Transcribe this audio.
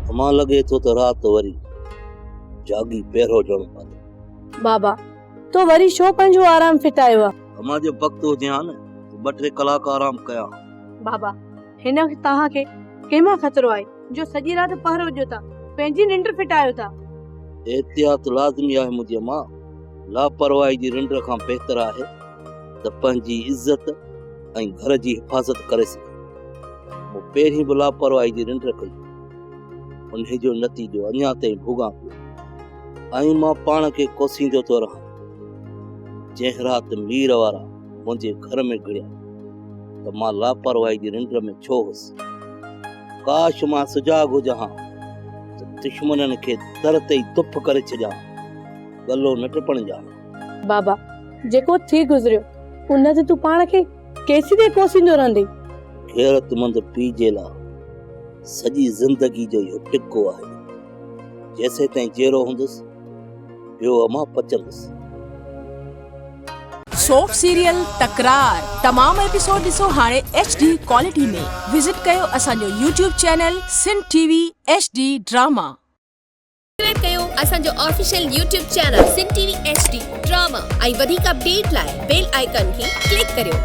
अमां लगे तो रात वरी जागी पहिरो ॾियणो पवंदो। बाबा तो वरी छो पंहिंजो आराम फिटायो आहे? अमां जो वक़्तु हुजे हा न 2-3 कलाक आराम कयां। बाबा हिन तव्हांखे कंहिंमां खतरो आहे जो सॼी राति पहरो ॾियो था, पंहिंजी निंड फिटायो था? एहतियात लाज़मी आहे मुंहिंजी अमां। लापरवाही जी निंड खां बहितर आहे त पंहिंजी इज़त ऐं घर जी हिफ़ाज़त करे सघे। मूं पहिरीं बि लापरवाही जी निंड कई, उन जो नतीजो अञा ताईं भोगां पियो ऐं मां पाण खे कोसींदो थो रहां। जंहिं राति मीर वारा मुंहिंजे घर में घिड़िया त मां लापरवाही जी निंड में छो हुअसि। काश मां सुजाग हुजां हा त दुश्मननि खे दर ते ई तुप करे छॾियां, गलो न टिपण जा। बाबा जेको थी गुज़रियो उन ते तूं पाण खे केसी ते कोसींदो रहंदे? गैरतमंद पीउ जे लाइ सॼी ज़िंदगी जो इहो टिको आहे। जेसे ताईं जहिड़ो हूंदुसि ॿियो अमां पचंदुसि। सोप सीरियल तकरार तमाम एपिसोड ॾिसो हाणे HD क्वालिटी में। विजिट कयो असांजो YouTube channel Sindh TV HD drama. Subscribe कयो असांजो official YouTube channel Sindh TV HD drama ऐं वधीक अपडेट लाइ बेल आइकन खे क्लिक करियो।